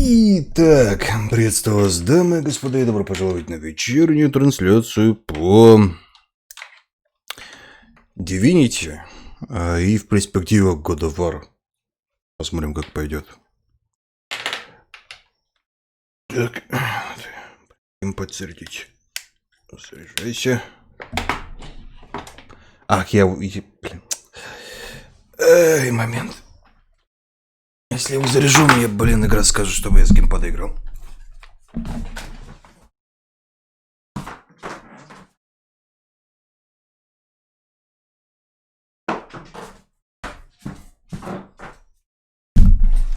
Итак, приветствую вас, дамы и господа, и добро пожаловать на вечернюю трансляцию по Divinity и в перспективе God of War. Посмотрим, как пойдет. Так, им подтвердить. Заряжайся. Ах, блин. Эй, момент. Если я его заряжу, мне, блин, игра скажет, чтобы я с геймпада играл.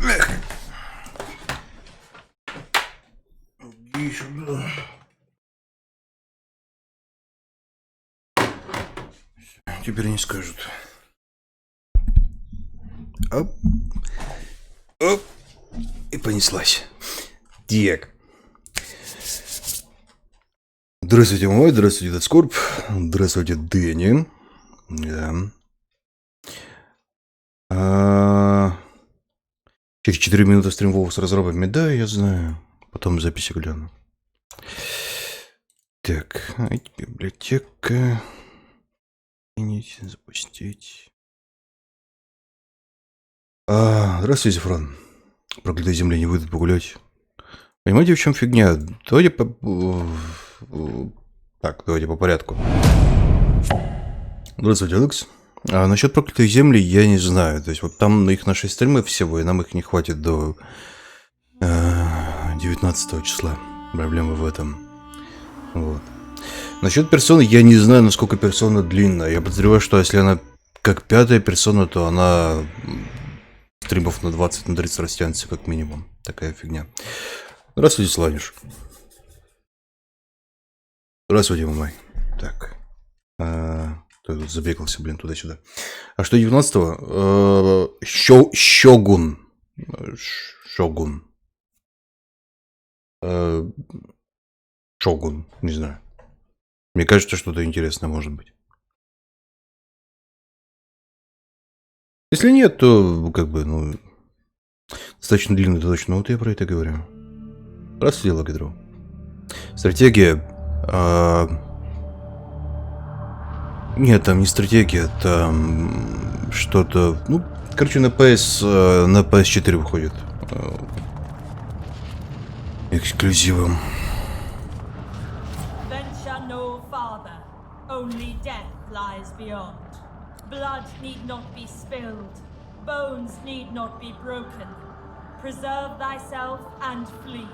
Эх. Иди сюда. Теперь не скажут. Оп. Оп. И понеслась. Так. Здравствуйте, мой, здравствуйте, Дискорп. Здравствуйте, Дэнни. Да. Через 4 минуты стримов с разработами. Да, я знаю. Потом записи гляну. Так, библиотека. Запустить. Здравствуйте, Фран. Проклятой земли не выйдут погулять. Понимаете, в чем фигня? Давайте Так, давайте по порядку. Здравствуйте, Алекс. Насчет проклятой земли я не знаю. То есть вот там на их наши стримы всего, и нам их не хватит до 19 числа. Проблема в этом. Вот. Насчет персоны я не знаю, насколько персона длинная. Я подозреваю, что если она как 5-я персона, то она стримов на 20-30 растянется как минимум. Такая фигня. Здравствуйте, Славиш. Здравствуйте, мамай. Так. Кто тут забегался, блин, туда-сюда. А что 19-го? Шогун. Шогун. Шогун, не знаю. Мне кажется, что-то интересное может быть. Если нет, то как бы, ну, достаточно длинный точно. Вот я про это говорю. Здравствуйте, Логидро. Стратегия. Нет, там не стратегия, там что-то. Ну, короче, на PS4 выходит. Эксклюзивом. Blood need not be spilled, bones need not be broken. Preserve thyself and flee.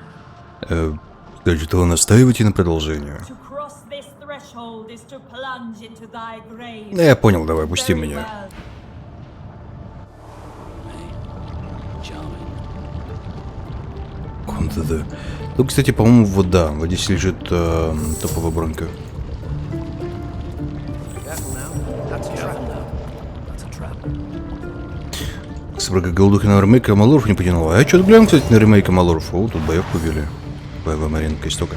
Значит, вы настаиваете на продолжение? Я понял, давай, пусти меня. Куда-то. Ну, кстати, по-моему, вода. В воде лежит топовая бронька. Собрага голдухи на ремейк Малоров не потянула. А что-то глянул, кстати, на ремейк Малоров. О, тут боевку ввели. Боевая маринка истока.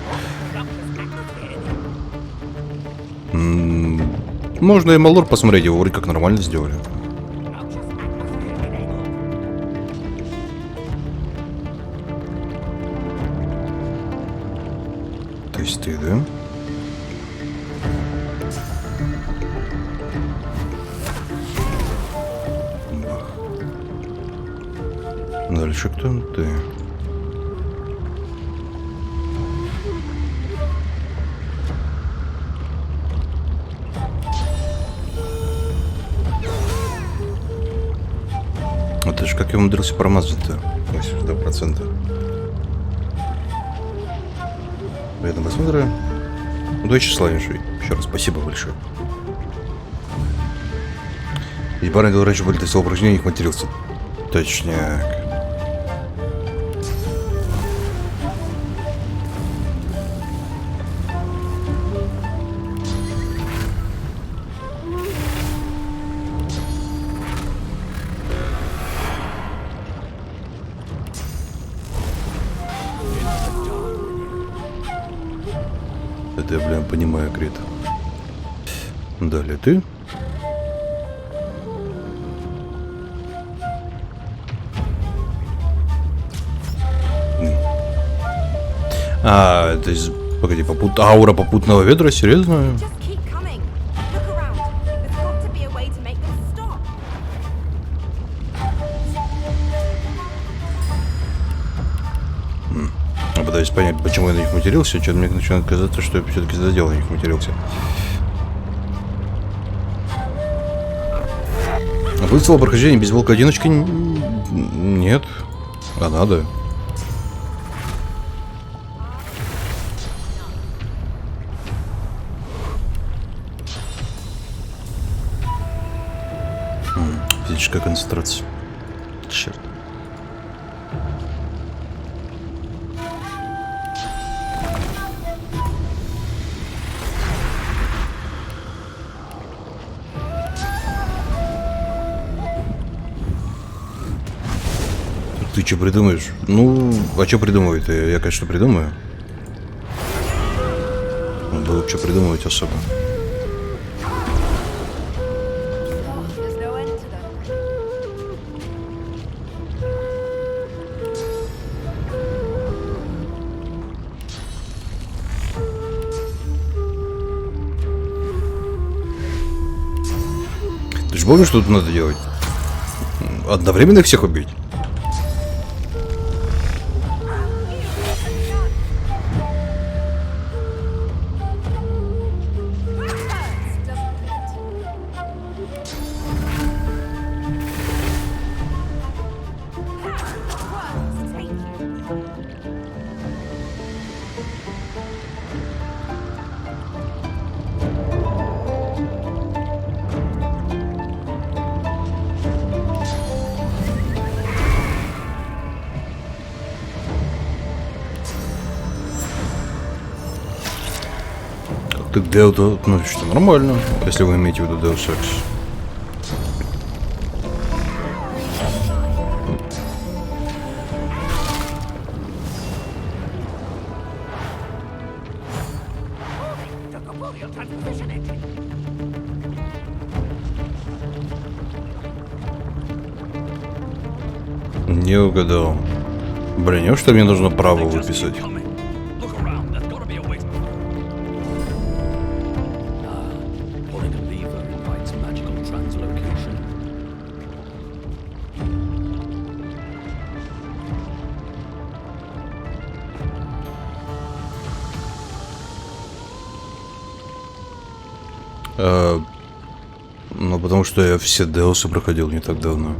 Можно и Малор посмотреть, его вроде как нормально сделали. То есть ты, да? Дальше кто ты? Это же как я умудрился промазать-то? 82%. Приятного просмотра. Удачи, Славишей. Еще раз спасибо большое. И парень говорил, раньше были тестовые упражнения, их матерился. Точняк. Это я, блин, понимаю, Крит. Далее ты. А, это из... Погоди, аура попутного ветра, серьезно? Я пытаюсь понять, почему я на них матерился. Что-то мне начинает казаться, что я все-таки задел на них матерился. Выцело прохождение без волка-одиночки? Нет. А надо. Физическая концентрация. Черт. Ты что придумаешь? Ну, а что придумывать-то? Я, конечно, придумаю. Было бы что придумывать особо. Ты же помнишь, что тут надо делать? Одновременно их всех убить? Ты к Деуту относишься нормально, если вы имеете в виду Deus Ex. Не угадал. Блин, неужто мне нужно право выписать? Ну, потому что я все Деусы проходил не так давно.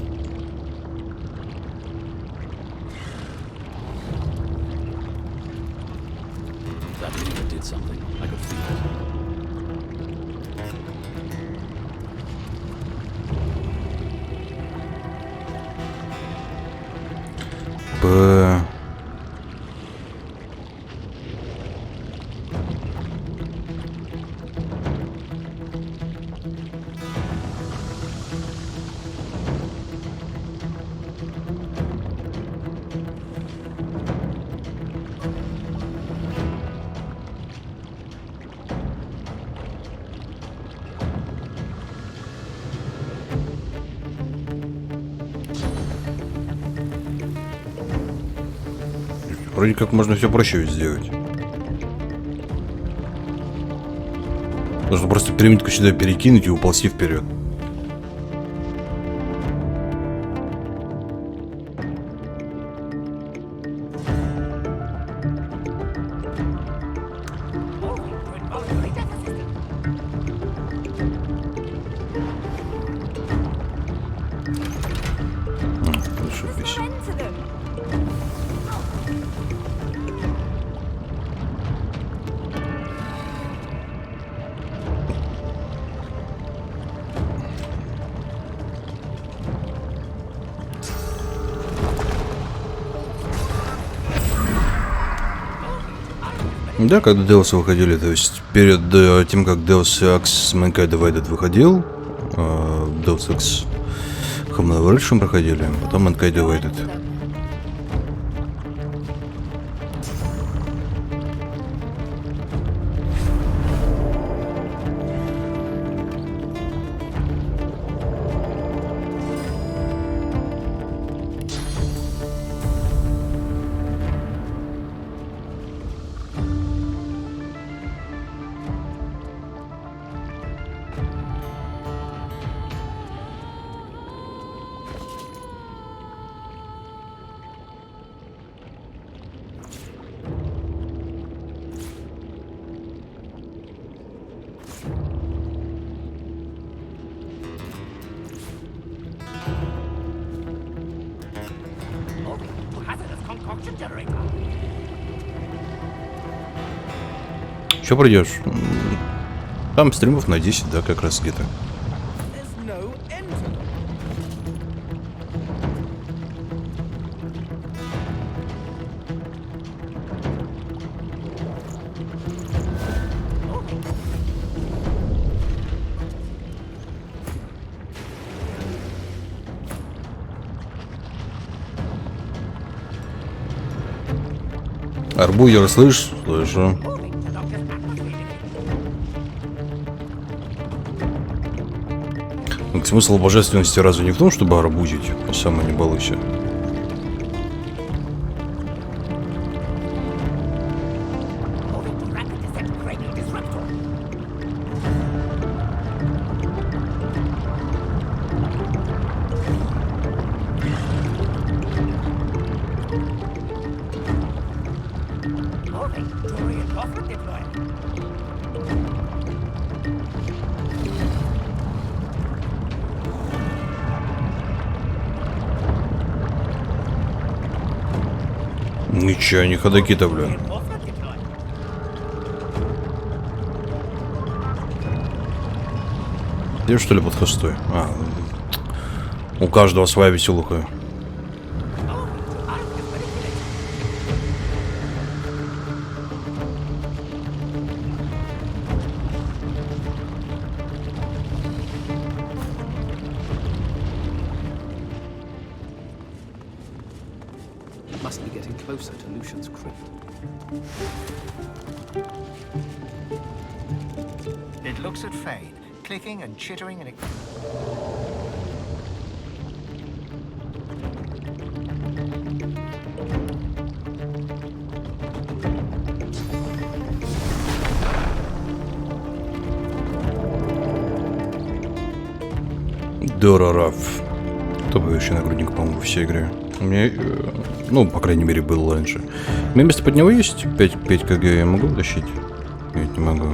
Вроде как можно все проще ведь сделать. Нужно просто пирамидку сюда перекинуть и уползти вперед. Да, когда Deus выходили, то есть перед тем, как Deus Ex Mankind Divided выходил, Deus Ex Human Evolution проходили, потом Mankind Divided. Че пройдешь? Там стримов на 10, да, как раз где-то. Арбузер, слышь? Слышу. Смысл божественности разве не в том, чтобы арбузить? А сама не балуйся. Ничего, не ходаки-то, блин. Где, что ли, под хостой? А, у каждого своя веселуха. Must be getting closer to Lucian's crypt. It looks at Fade, clicking and chittering and... Дорораф. Топовейший нагрудник, по-моему, все игры. У меня, ну, по крайней мере, был раньше. У меня вместо под него есть 5 кг, я могу вытащить? Нет, не могу.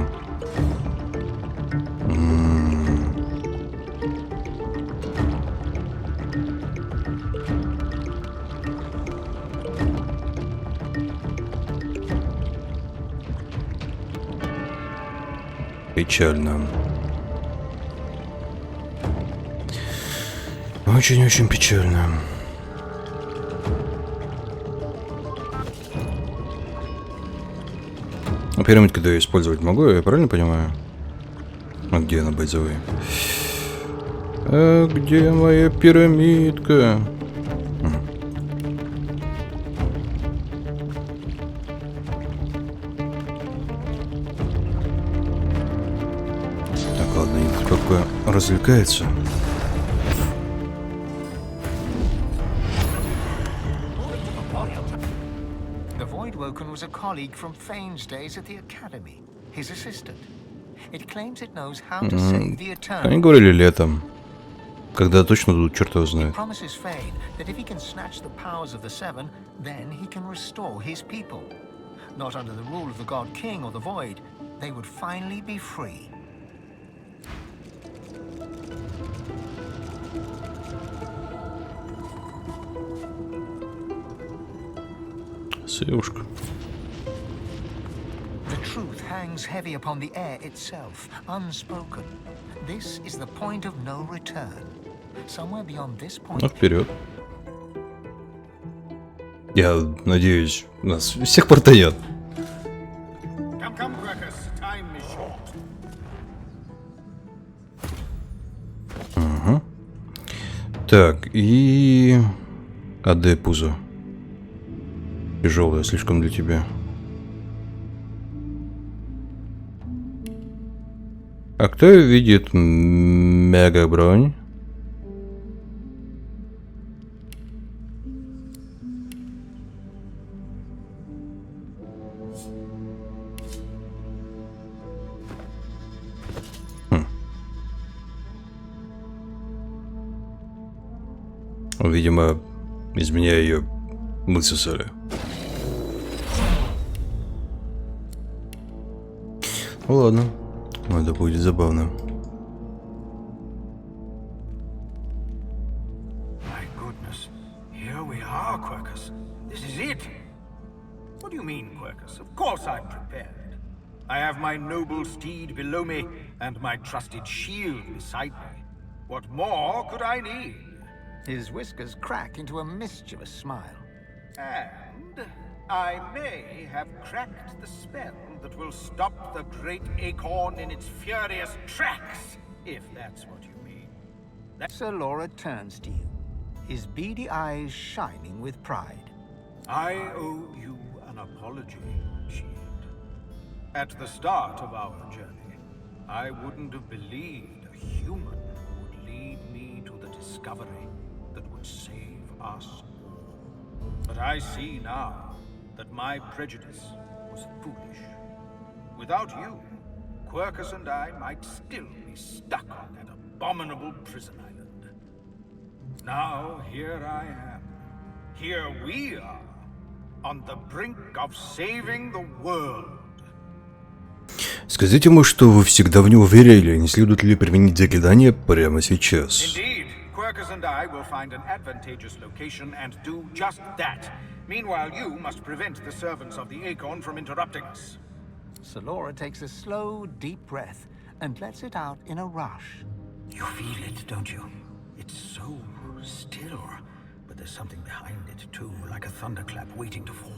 Печально. Очень-очень печально. А пирамидку я использовать могу, я правильно понимаю? А где она, бойзовая? А где моя пирамидка? Так, ладно, пока развлекается. Was a colleague from Fane's days at the academy, his assistant. It claims it knows how to save the eternal. Они говорили летом, когда точно тут черт его знает. Promises Fane that if he can snatch the powers of the Seven, then he can restore his people. Not under the rule of the God King or the Void, they would finally be free. Севушка. The truth hangs heavy upon the air itself, unspoken. This is the point of no return. Somewhere beyond this point. Ну, вперед. Я надеюсь, нас всех портанет. Ага. Так, и... АД пузо. Тяжелая слишком для тебя. А кто видит мега бронь? Видимо, из меня ее высосали. Ладно. Это будет забавно. My goodness, here we are, Quackers. This is it. What do you mean, Quercus? Of course I'm prepared. I have my noble steed below me, and my trusted shield beside me. What more could I need? His whiskers crack into a mischievous smile. And I may have cracked the spell that will stop the great acorn in its furious tracks, if that's what you mean. Sir Laura turns to you, his beady eyes shining with pride. I owe you an apology, Shield. At the start of our journey, I wouldn't have believed a human would lead me to the discovery that would save us all. But I see now that my prejudice was foolish. Without you, Quercus and I might still be stuck on that abominable prison island. Now here I am. Here we are, on the brink of saving the world. Скажите ему, что вы всегда в него верили, не следует ли применить заклинание прямо сейчас. Indeed, Quercus and I will find an advantageous location and do just that. Meanwhile, you must prevent the servants of the Acorn from interrupting us. Sir Laura takes a slow, deep breath and lets it out in a rush. You feel it, don't you? It's so still, but there's something behind it too, like a thunderclap waiting to fall.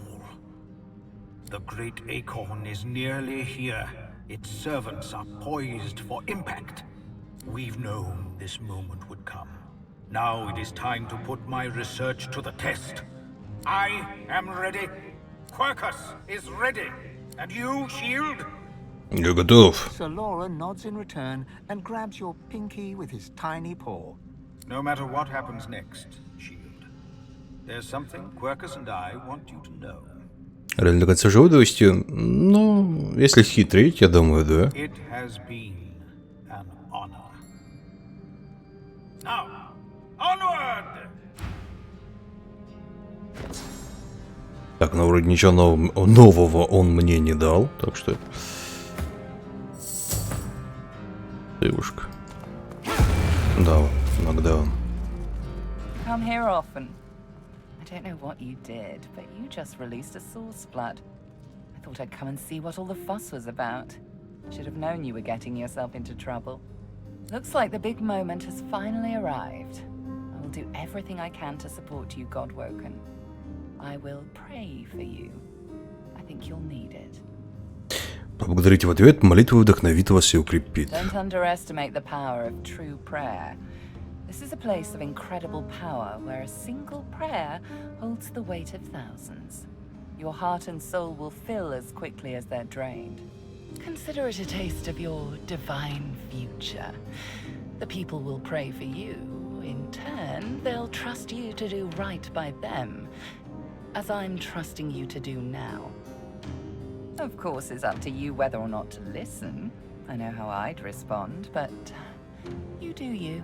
The great acorn is nearly here. Its servants are poised for impact. We've known this moment would come. Now it is time to put my research to the test. I am ready. Quercus is ready. And you, Shield? Я готов. Sir Laura nods in return and grabs your pinky with his tiny paw. No matter what happens next, Shield, there's something Quercus and I want you to know. Реально до конца живодовости? Ну, если хитрить, я думаю, да. It has been an honor. Now, onward! Так, ну вроде ничего нового он мне не дал, так что... Девушка. Да, иногда он. Come here often. I don't know what you did, but you just released a source flood. I thought I'd come and see what all the fuss was about. Should have known you were getting yourself into trouble. Looks like the big moment has finally arrived. I will do everything I can to support you, Godwoken. I will pray for you. I think you'll need it. Поблагодарите в ответ, молитва вдохновит вас и укрепит. Don't underestimate the power of true prayer. This is a place of incredible power where a single prayer holds the weight of thousands. Your heart and soul will fill as quickly as they're drained. Consider it a taste of your divine future. The people will pray for you. In turn, they'll trust you to do right by them, as I'm trusting you to do now. Of course, it's up to you whether or not to listen. I know how I'd respond, but you do you.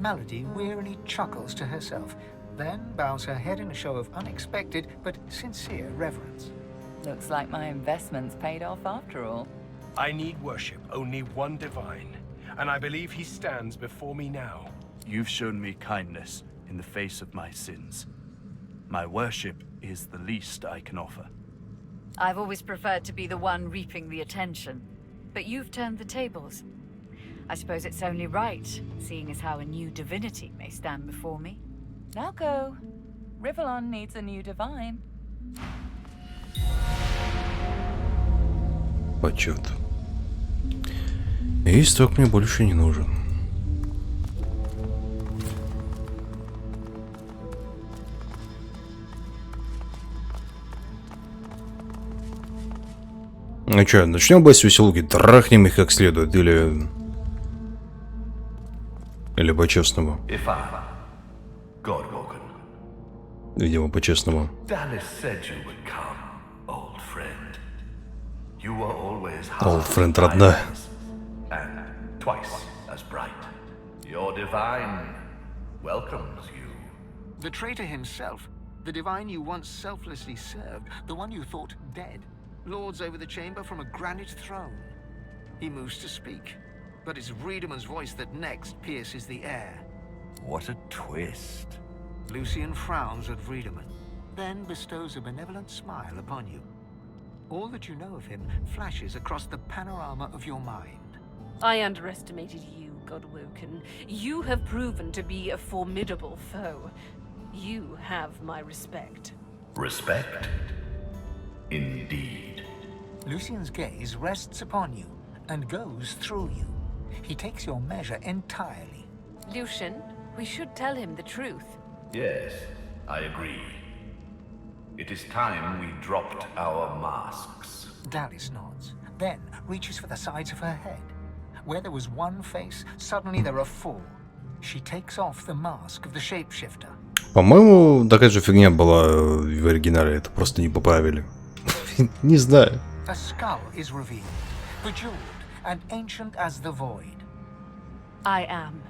Melody wearily chuckles to herself, then bows her head in a show of unexpected but sincere reverence. Looks like my investments paid off after all. I need worship, only one divine, and I believe he stands before me now. You've shown me kindness in the face of my sins. My worship is the least I can offer. I've always preferred to be the one reaping the attention, but you've turned the tables. I suppose it's only right, seeing as how a new divinity may stand before me. Now go. Rivellon needs a new divine. Почет. И исток мне больше не нужен. Ну что, начнем бой с веселуги, трахнем их как следует, или по-честному. Видимо, по-честному. Old friend, родная. Your divine welcomes you. The traitor himself, the divine you once selflessly served, the one you thought dead, lords over the chamber from a granite throne. He moves to speak, but it's Riedeman's voice that next pierces the air. What a twist. Lucian frowns at Riedemann. then bestows a benevolent smile upon you. All that you know of him flashes across the panorama of your mind. I underestimated you, Godwoken. You have proven to be a formidable foe. You have my respect. Respect? Indeed. Lucian's gaze rests upon you and goes through you. He takes your measure entirely. Lucian, we should tell him the truth. Yes, I agree. It is time we dropped our masks. Dallas nods, then reaches for the sides of her head. Where there was one face, suddenly there are four. She takes off the mask of the shapeshifter. По-моему, такая же фигня была в оригинале, это просто не поправили. Не знаю. A skull is revealed, bejeweled and ancient as the void. I am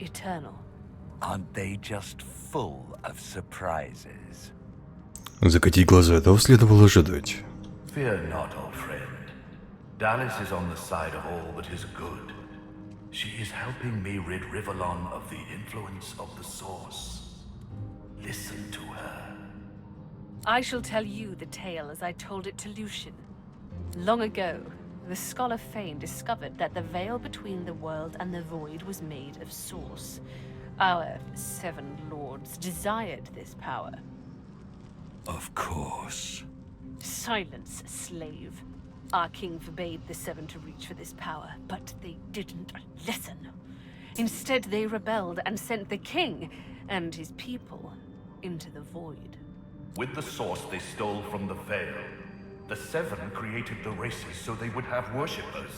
eternal. Aren't they just full of surprises? Закатить глаза, этого следовало ожидать. Fear not, old friend. Dallas is on the side of all that is good. She is helping me rid Rivellon of the influence of the Source. Listen to her. I shall tell you the tale as I told it to Lucian. Long ago, the scholar Fane discovered that the veil between the world and the void was made of Source. Our 7 lords desired this power. Of course. Silence, slave. Our king forbade the 7 to reach for this power, but they didn't listen. Instead, they rebelled and sent the king and his people into the void. With the Source they stole from the Veil, the 7 created the races so they would have worshippers.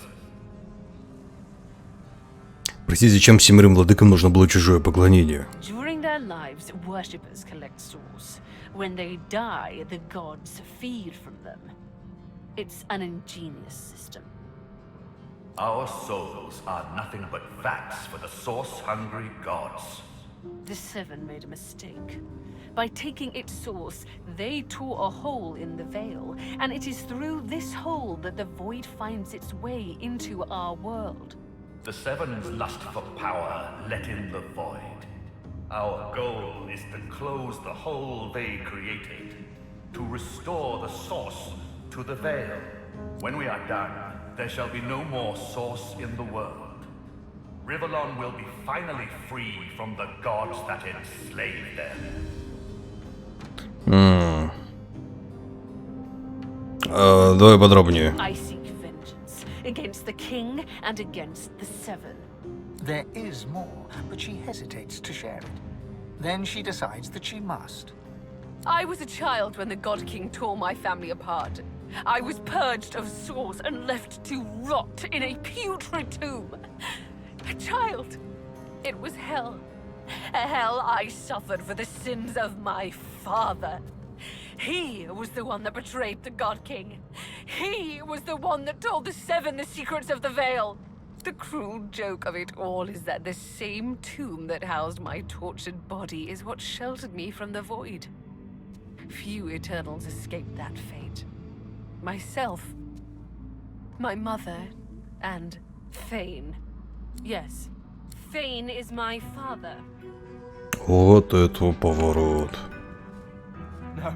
Простите, зачем 7 владыкам нужно было чужое поклонение? During their lives, worshippers collect Source. When they die, the gods feed from them. It's an ingenious system. Our souls are nothing but fats for the Source-hungry gods. The 7 made a mistake. By taking its source, they tore a hole in the veil, and it is through this hole that the void finds its way into our world. The 7's lust for power let in the void. Our goal is to close the hole they created, to restore the Source to the veil. When we are done, there shall be no more Source in the world. Rivellon will be finally free from the gods that enslaved them. Давай подробнее. I seek vengeance against the king and against the 7. There is more, but she hesitates to share it. Then she decides that she must. I was a child when the God King tore my family apart. I was purged of Source and left to rot in a putrid tomb. A child. It was hell. A hell I suffered for the sins of my father. He was the one that betrayed the God King. He was the one that told the 7 the secrets of the Veil. The cruel joke of it all is that the same tomb that housed my tortured body is what sheltered me from the void. Few Eternals escaped that fate. Myself, my mother, and Fane. Yes, Fane is my father. Вот это поворот. No,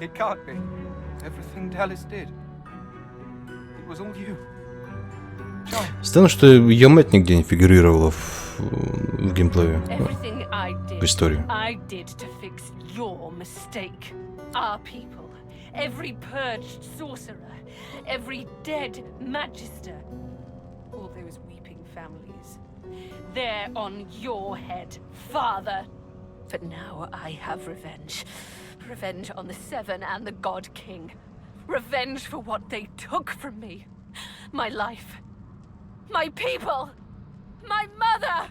it can't be. Everything Dallas did. It was all you. Странно, что ее мать нигде не фигурировала в геймплее, в истории. I did to fix your mistake. Our people, every purged sorcerer, every dead magister, all those weeping families. They're on your head, father. But now I have revenge. Revenge on the 7 and the God King. Revenge for what they took from me. My life. My people. My mother.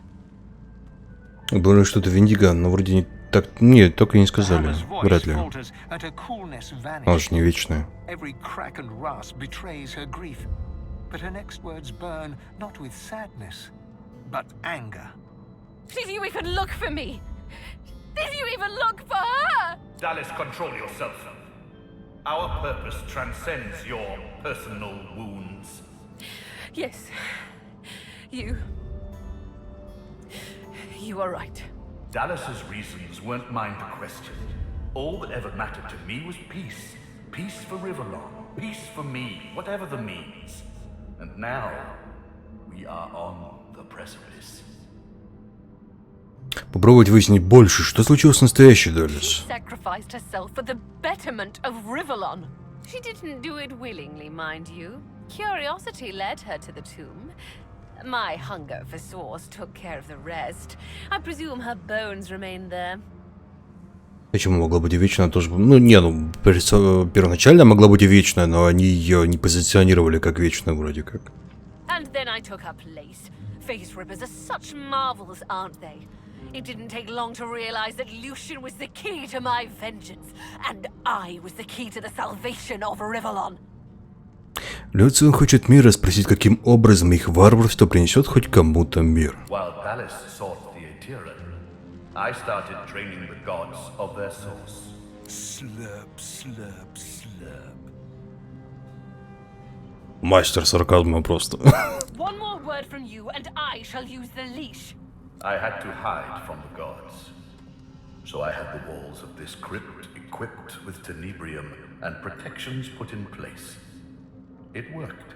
Было что-то Виндиго, но вроде не так... Нет, только не сказали. Вряд ли. Она же не вечная. Every crack and rasp betrays her grief. But her next words burn not with sadness, but anger. Did you even look for me? Did you even look for her? Dallas, control yourself. Our purpose transcends your personal wounds. Yes. You are right. Dallas's reasons weren't mine to question. All that ever mattered to me was peace. Peace for Rivellon, peace for me, whatever the means. And now, we are on the precipice. Попробовать выяснить больше, что случилось с настоящей Далис. Sacrificed herself for the betterment of Rivellon. She didn't do it willingly, mind you. Curiosity led her to the tomb. My hunger for source took care of the rest. I presume her bones remain there. Почему могла быть и вечная тоже? Ну, первоначально могла быть и вечная, но они ее не позиционировали как вечную вроде как. And then I took her place. Face rippers are such marvels, aren't they? It didn't take long to realize that Lucian was the key to my vengeance, and I was the key to the salvation of Rivellon. Люциан хочет мира, спросить, каким образом их варварство принесет хоть кому-то мир. While Dallas sought the Aetira, I started draining the gods of their source. Slurp, slurp, slurp. Мастер сарказма просто. One more word from you, and I shall use the leash. I had to hide from the gods. So I had the walls of this crypt equipped with tenebrium and protections put in place. It worked.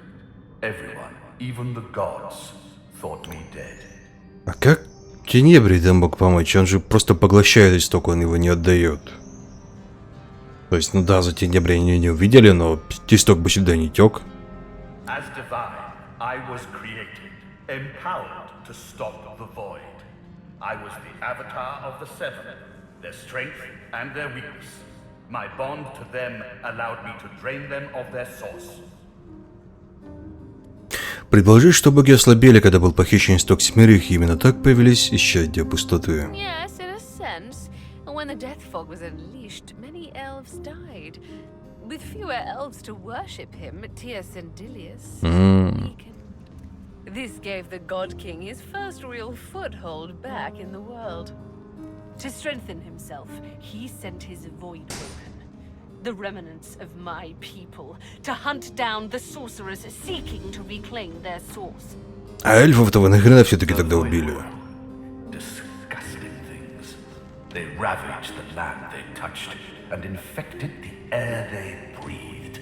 Everyone, even the gods, thought me dead. А как Тенебрий там мог помочь? Он же просто поглощает исток, он его не отдает. То есть, ну да, за Тенебрия они не увидели, но исток бы сюда не тек. As divine, I was created, empowered to stop the void. I was the avatar of the Seven, their strength and their weakness. My bond to them allowed me to drain them of their source. Предположить, что боги ослабели, когда был похищен исток семерых, и именно так появились исчадия пустоты. Yes, in a sense. When the death fog was unleashed, many elves died. With fewer elves to worship him, Tias and Dilius weakened. This gave the God King his first real foothold back in the world. To strengthen himself, he sent his Voidwoken, the remnants of my people, to hunt down the sorcerers seeking to reclaim their source. А эльфов-то нахрена все-таки тогда убили? Disgusting things. They ravaged the land they touched and infected the air they breathed.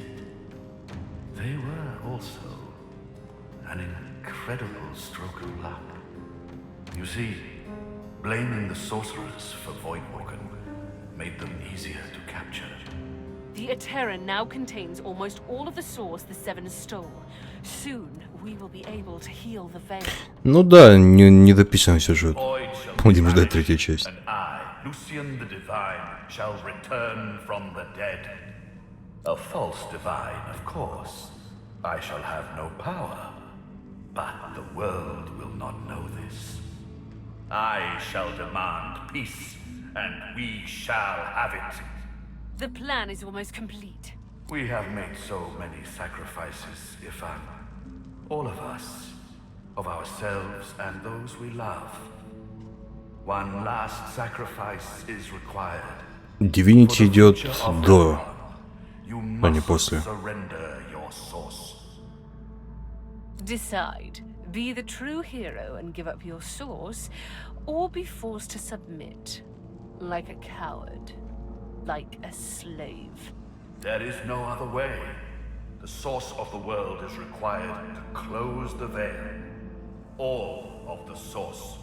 They were also an incredible stroke of luck. You see, blaming the sorcerers for Voidwoken made them easier to capture. The Aetira now contains almost all of the source the Seven stole. Soon we will be able to heal the veil. Ну да, не дописан сюжет. Будем ждать третью часть. And I, Lucian the Divine, shall return from the dead. A false divine, of course. I shall have no power. But the world will not know this. I shall demand peace, and we shall have it. The plan is almost complete. We have made so many sacrifices, Ifan. All of us. Of ourselves and those we love. One last sacrifice is required. Divinity идет до, а не после. Surrender your source. Decide. Be the true hero and give up your source, or be forced to submit. Like a coward. Like a slave. There is no other way. The source of the world is required to close the veil. All of the source.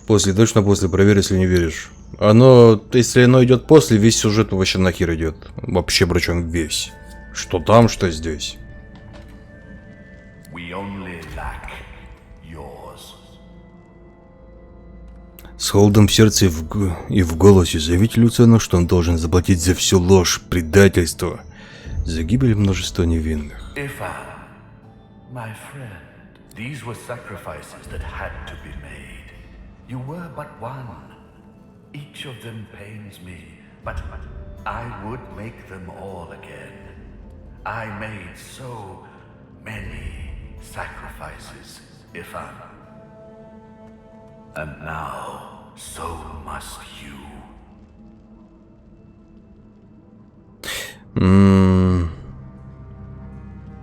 После, точно после, проверь, если не веришь. Оно, если оно идет после, весь сюжет вообще нахер идет. Вообще, причем весь. Что там, что здесь. We only lack yours. С холодом в сердце и в голосе заявить Люциану, что он должен заплатить за всю ложь, предательство, за гибель множества невинных. Ifan, my friend, these were sacrifices that had to be made. You were but one. Each of them pains me, but I would make them all again. I made so many sacrifices, Ifan. And now, so must you.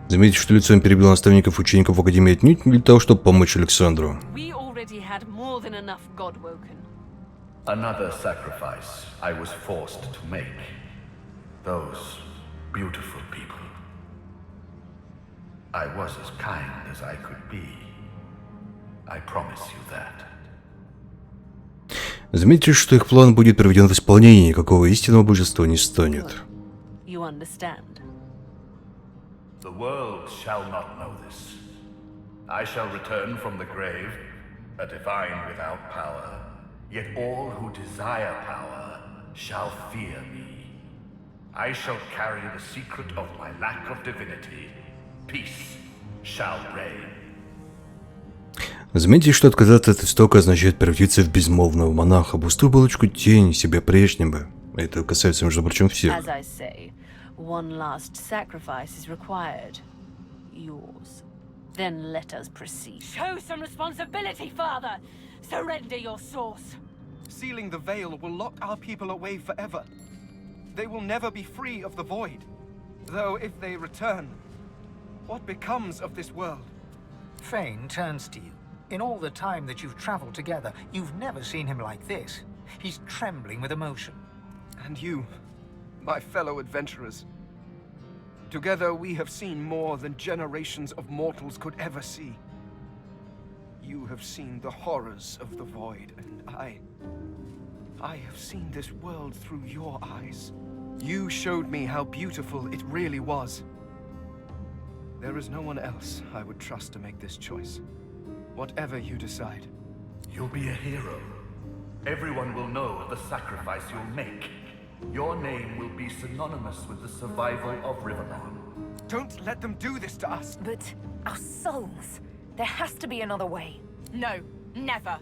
Заметьте, что Люциан перебил наставников учеников в Академии отнюдь не для того, чтобы помочь Александру. We already had more than enough Godwoken. Another sacrifice I was forced to make. Those beautiful people. I was as kind as I could be. I promise you that. Заметьте, что их план будет приведен в исполнение, никакого истинного божества не станет. You understand? The world shall not know this. I shall return from the grave, a divine without power, yet all who desire power shall fear me. I shall carry the secret of my lack of divinity. Peace shall reign. Заметьте, что отказаться от истока означает превратиться в безмолвного монаха, пустую булочку тени себя прежнего. Это касается, между прочим, всех. As I say, one last sacrifice is required. Yours. Then let us proceed. Show some responsibility, Father! Surrender your source! Sealing the veil will lock our people away forever. They will never be free of the void. Though if they return, what becomes of this world? Fane turns to you. In all the time that you've traveled together, you've never seen him like this. He's trembling with emotion. And you, my fellow adventurers. Together we have seen more than generations of mortals could ever see. You have seen the horrors of the void, and I have seen this world through your eyes. You showed me how beautiful it really was. There is no one else I would trust to make this choice. Whatever you decide. You'll be a hero. Everyone will know of the sacrifice you'll make. Your name will be synonymous with the survival of Riverrun. Don't let them do this to us. But our souls. There has to be another way. No, never.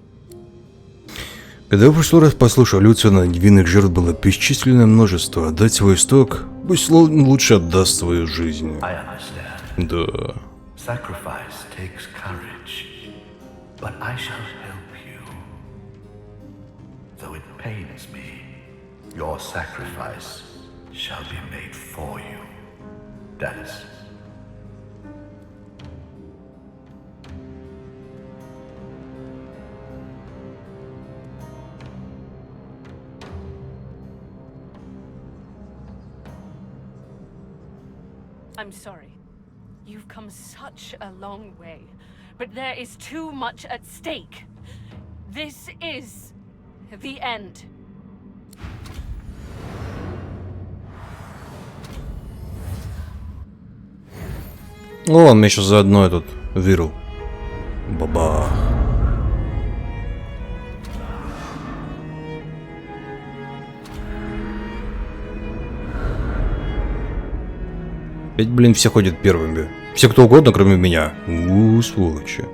Когда в прошлый раз послушал Люциана, невинных жертв было бесчисленное множество. Отдать свой исток, пусть лучше отдаст свою жизнь. I understand. Да. Sacrifice takes courage. But I shall help you. Though it pains me, your sacrifice shall be made for you. Dennis. I'm sorry. You've come such a long way, but there is too much at stake. This is the end. О, он меня сейчас заодно этот вирул. Баба. Ведь, блин, все ходят первыми. Все кто угодно, кроме меня. Сволочи.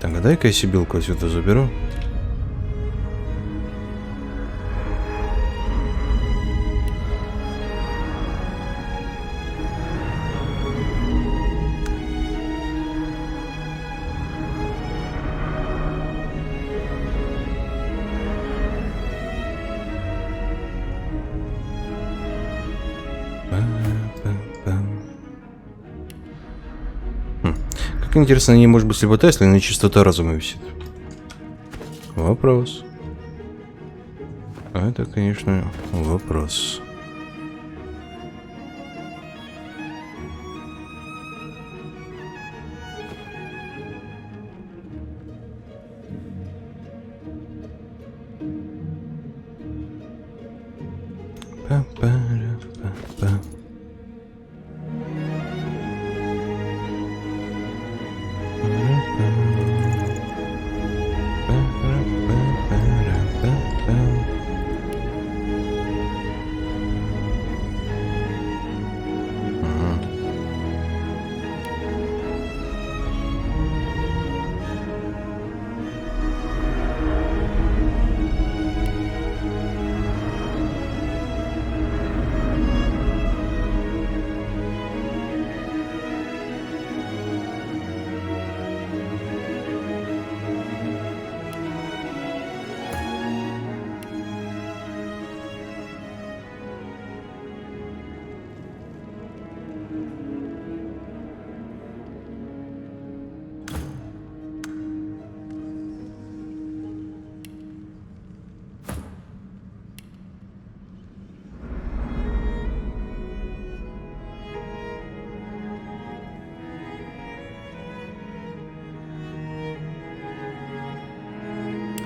Так, а дай-ка я сибилку отсюда заберу. Как интересно, не может быть слепота, если на чистота разума висит. Вопрос. Это, конечно, вопрос. Па-па-ра-па-па.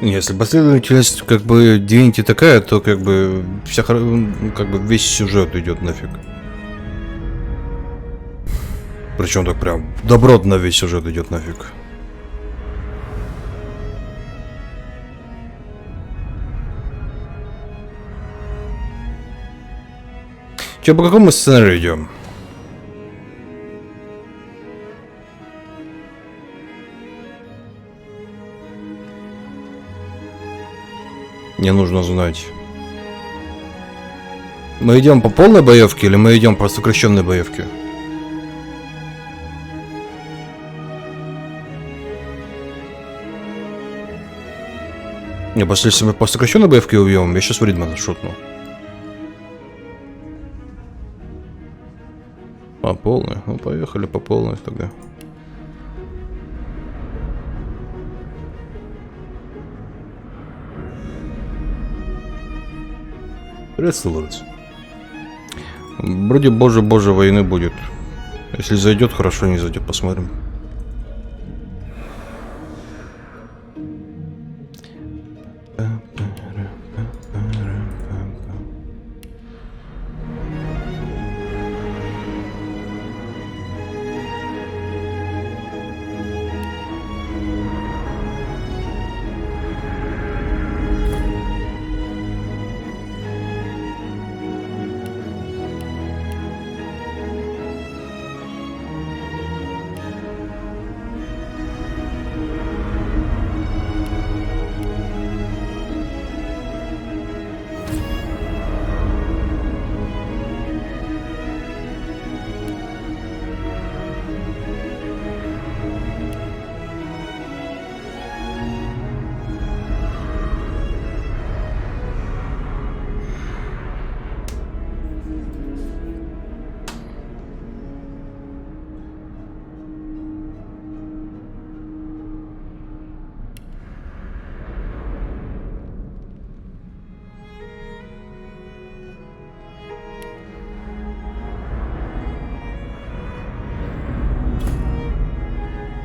Если последовательность как бы Divinity такая, то как бы вся как бы весь сюжет идет нафиг. Причем так прям добротно весь сюжет идет нафиг. Че, по какому сценарию идем? Мне нужно знать. Мы идем по полной боевке или мы идем по сокращенной боевке? Не, после если мы по сокращенной боевке убьем, я сейчас Фридмана шутну. По полной? Ну поехали по полной тогда. Приветствую, Лорец. Вроде боже войны будет. Если зайдет, хорошо, не зайдет, посмотрим.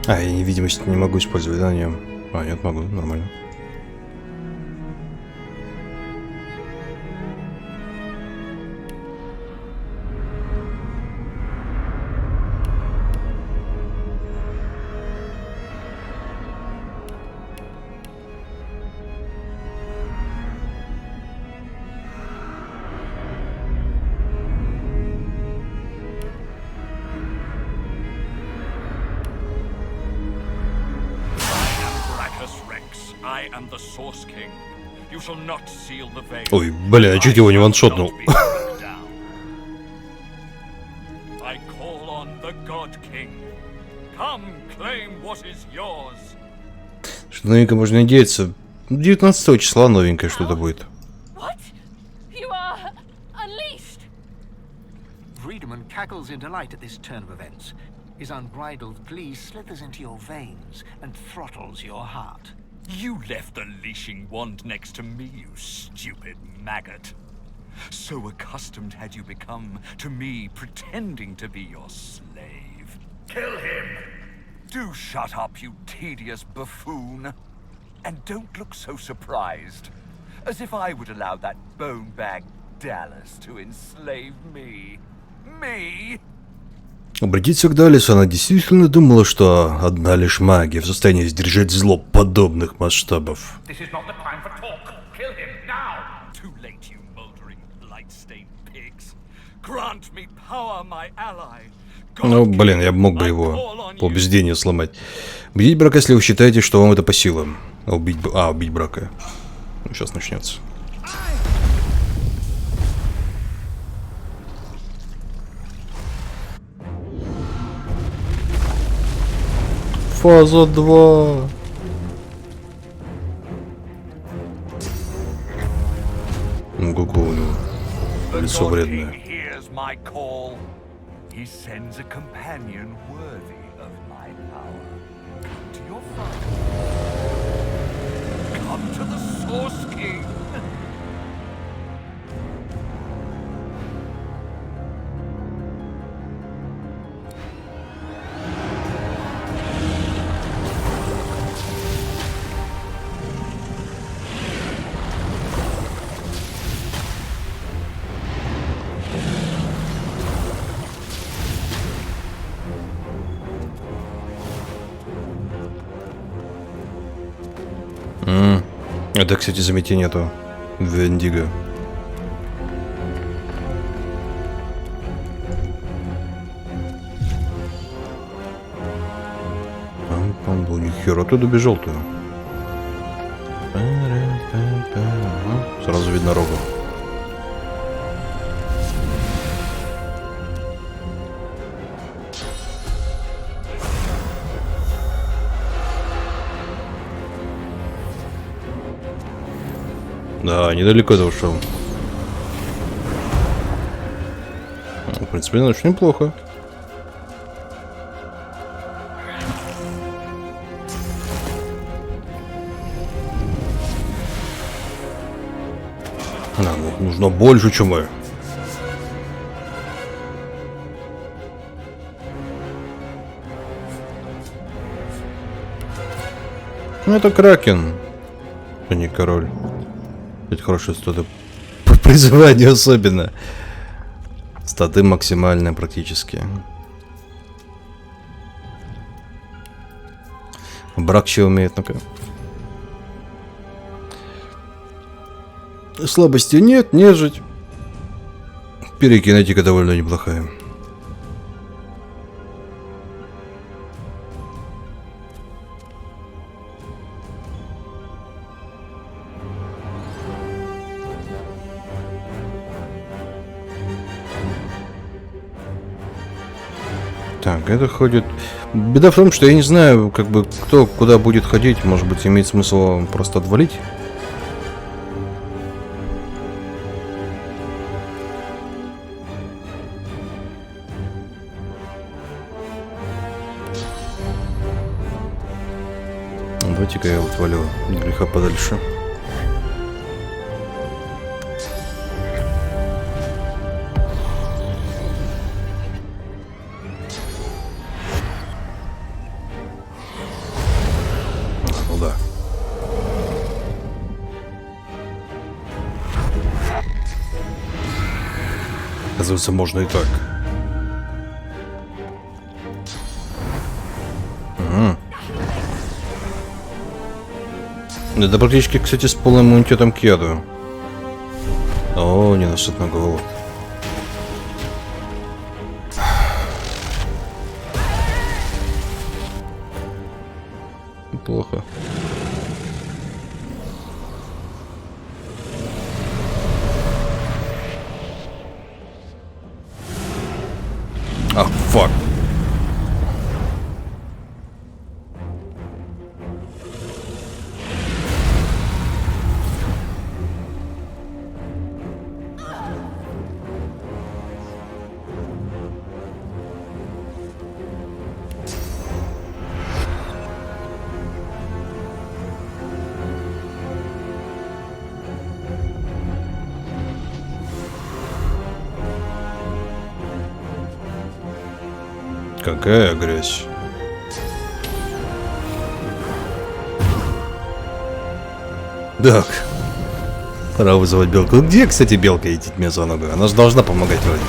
А, я невидимость не могу использовать, да, на нем? А, нет, могу, нормально. Ой, бля, я чуть его не ваншотнул. Что новенькое можно надеяться. 19 числа новенькое что-то будет. Friedemann cackles in delight at this turn of events. His unbridled glee slithers into your veins and throttles your heart. You left the leashing wand next to me, you stupid maggot. So accustomed had you become to me pretending to be your slave. Kill him! Do shut up, you tedious buffoon. And don't look so surprised. As if I would allow that bone-bag Dallas to enslave me. Me? Обратиться к Даллису, она действительно думала, что одна лишь магия в состоянии сдержать зло подобных масштабов. Ну, блин, я мог бы его по убеждению сломать. Убедить Брака, если вы считаете, что вам это по силам. Убить Брака. Ну, сейчас начнется. Фаза 2. Ну, какое у него лицо вредное. Это, кстати, заметьте, нету в Индиго. Пам-пам, нихера ты добежал-то. Сразу видно рогу. Да, недалеко это ушел. В принципе, очень неплохо. Нужно больше, чем мы. Ну, это Кракен, а не король. Это хорошее статы по призыванию особенно. Статы максимальные практически. Брак чего умеет, ну-ка. Слабости нет, нежить. Перекинетика довольно неплохая. Так, это ходит... Беда в том, что я не знаю, как бы, кто куда будет ходить. Может быть, имеет смысл просто отвалить? Давайте-ка я отвалю греха подальше. Ну да. Оказывается, можно и так. Это практически, кстати, с полным иммунитетом к яду. О, ненасытный голод. Плохо. Ах, фак. Какая грязь. Так. Пора вызывать белку. Где, кстати, белка едет мезоногую? Она же должна помогать вроде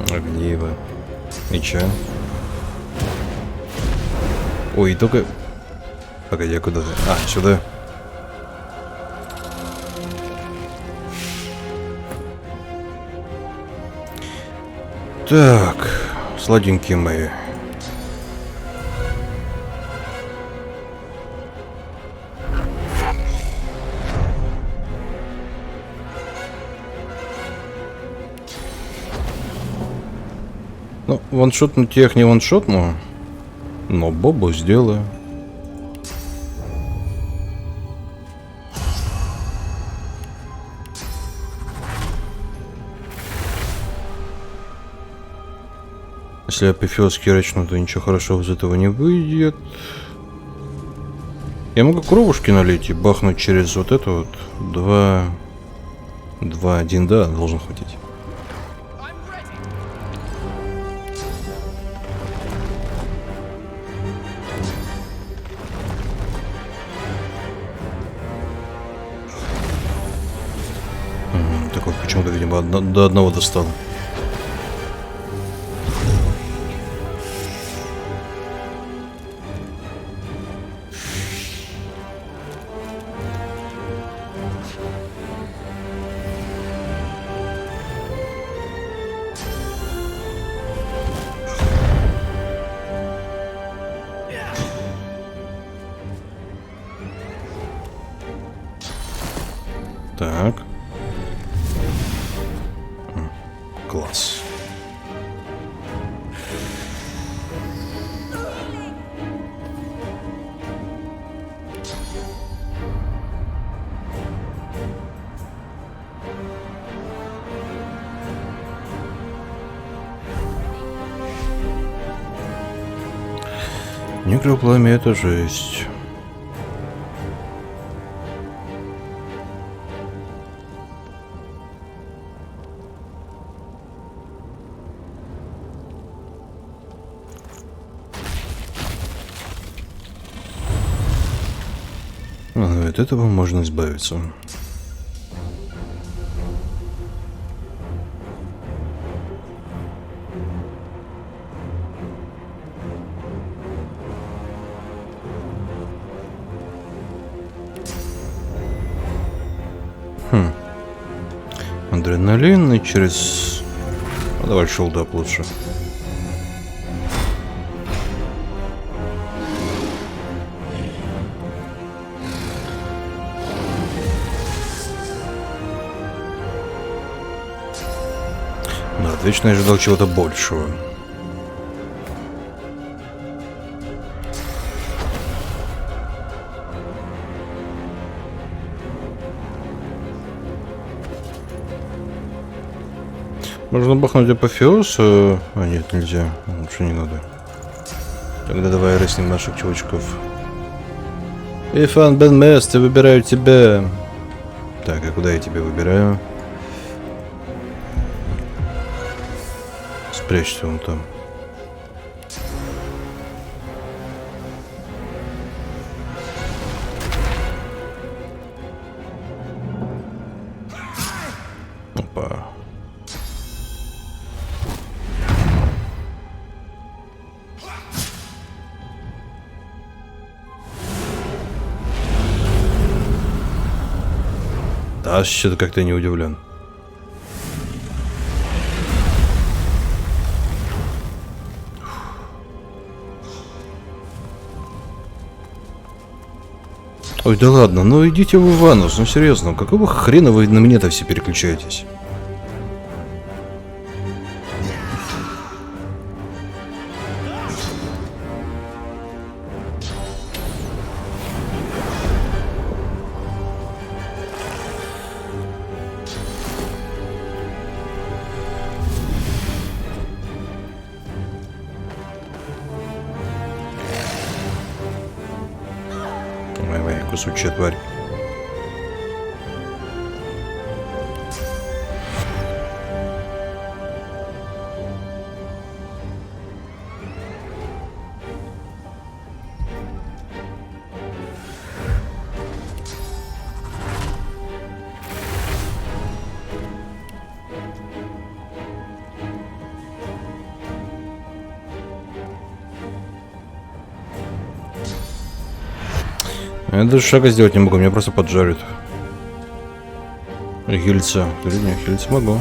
как. Огниво. И чё? Ой, только... Погоди, а куда ты? А, сюда. Так, сладенькие мои. Ну, ваншотну тех не ваншотну, но бобу сделаю. Если я пифиоски рачну, то ничего хорошего из этого не выйдет. Я могу кровушки налить и бахнуть через вот это вот. 2, 1, да, должен хватить. Так вот, почему-то, видимо, до одного достал. Так. Класс. Микропламя — это жесть. От этого можно избавиться. Адреналин и через... Ну, давай шелдап лучше. Да, вечно ожидал чего-то большего. Можно бахнуть апофеоз? А нет, нельзя. Лучше не надо. Тогда давай рыснем наших чувачков. Ифан Бен Мест, я выбираю тебя. Так, а куда я тебя выбираю? Спрячься вон там. Опа. Да, что-то как-то не удивлен. Ой, да ладно, ну идите вы в анус, ну серьезно, какого хрена вы на меня-то все переключаетесь? Кусучая тварь. Я даже шага сделать не могу, меня просто поджарит. Хильца. Не, хильца могу.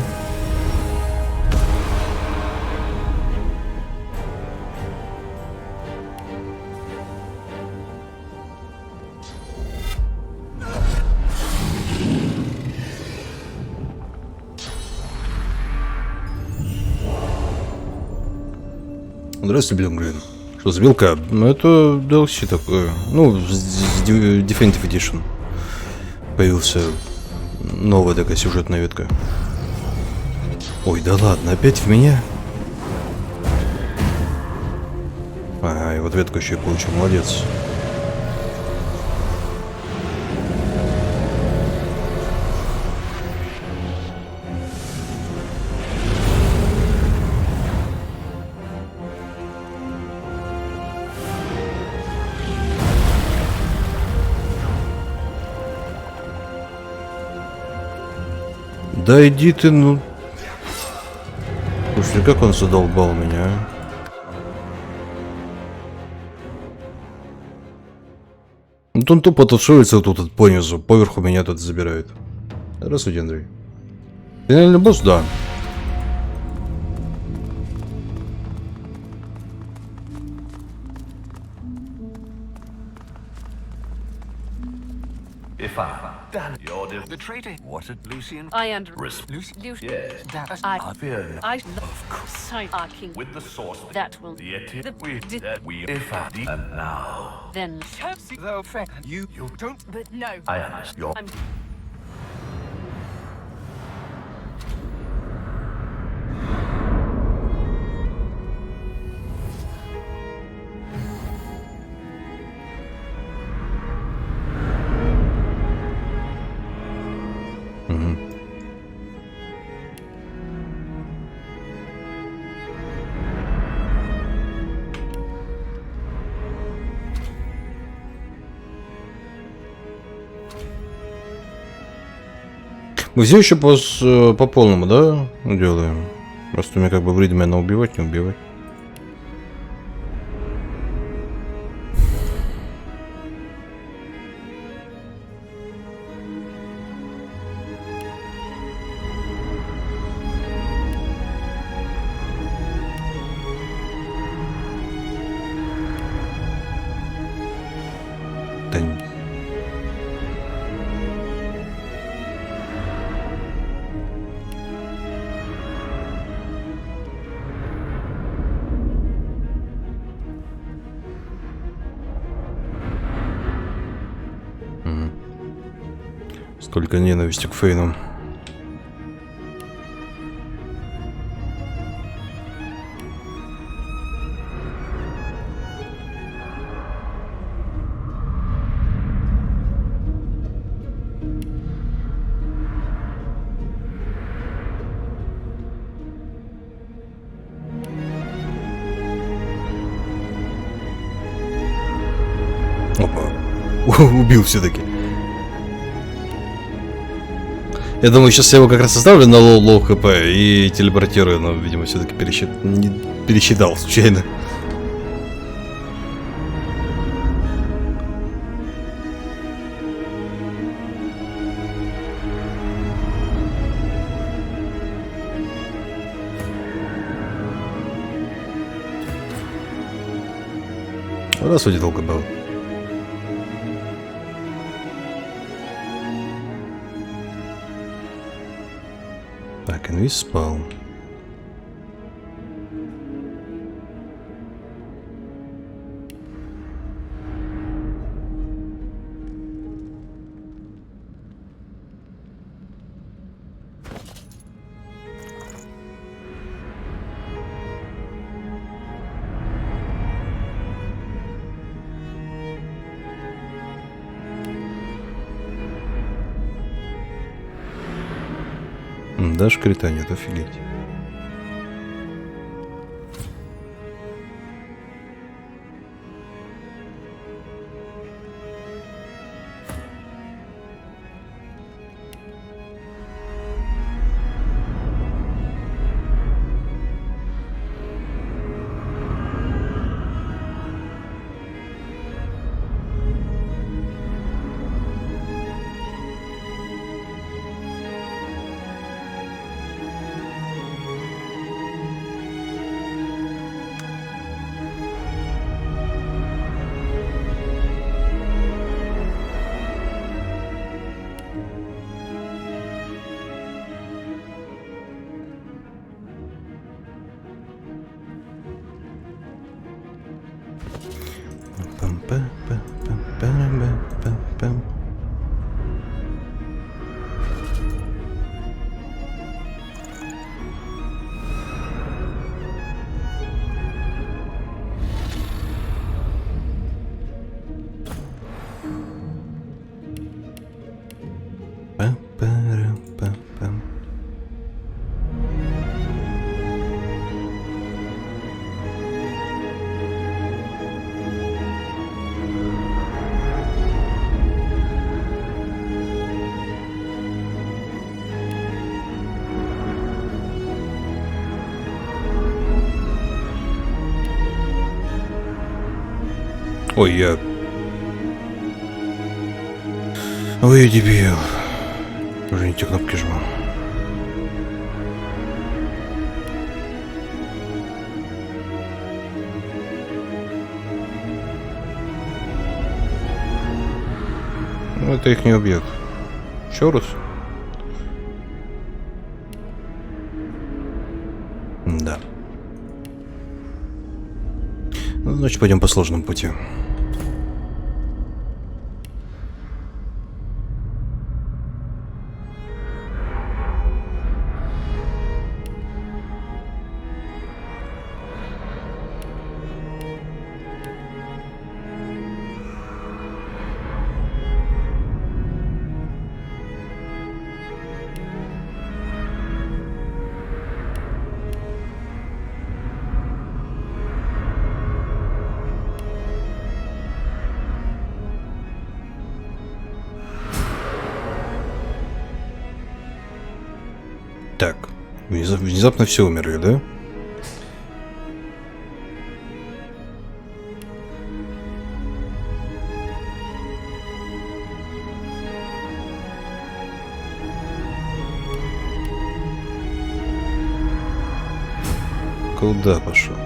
Здравствуйте, Блин. Что за белка? Ну, это DLC такое. Ну, Definitive Edition. Появился новая такая сюжетная ветка. Ой, да ладно, опять в меня? Ага, и вот ветку еще и получил, молодец. Да иди ты, ну... Слушай, как он задолбал меня, а? Ну, он тупо тушуется тут понизу, поверху меня тут забирает. Здравствуйте, Андрей. Финальный босс, да. If I done your The traitor. what it Lucian. I under Lucian. Lucian. Yes. That I fear I of course our king. with the source That will the ethic the- we the- that we if I did and now Then Though fair, you don't. But no. I understand your I'm Мы все еще по полному, да, делаем? Просто мне как бы временно убивать, не убивать. Да не. Столько ненависти к Фейнам. Опа. Убил все-таки. Я думаю, сейчас я его как раз оставлю на лоу хп и телепортирую, но, видимо, все-таки пересчитал случайно. Раз вроде долго было. Так, инвиз спал. Даже крита нет, офигеть. Ой, я... Ой, я дебил. Уже не те кнопки жму. Ну, это их не убьет. Еще раз. Да. Ну, значит, пойдем по сложному пути. Так, внезапно все умерли, да? Куда пошел?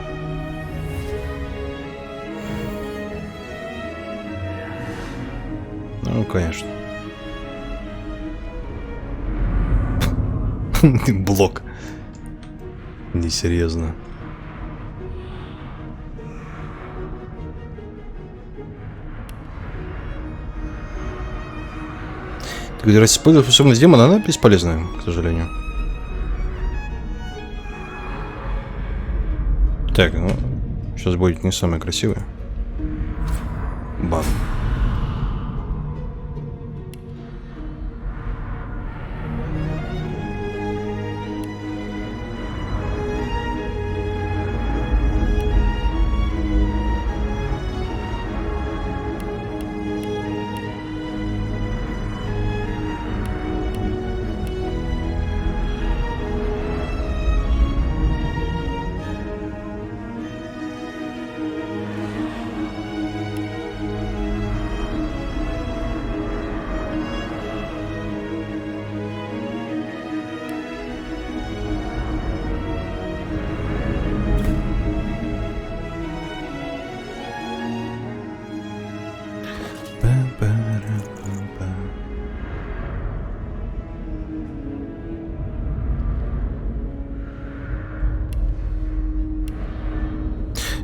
Ну, конечно. Блок. Несерьезно. Ты говоришь, использовать способность демона, она бесполезная, к сожалению. Так, ну, сейчас будет не самое красивое. Бам.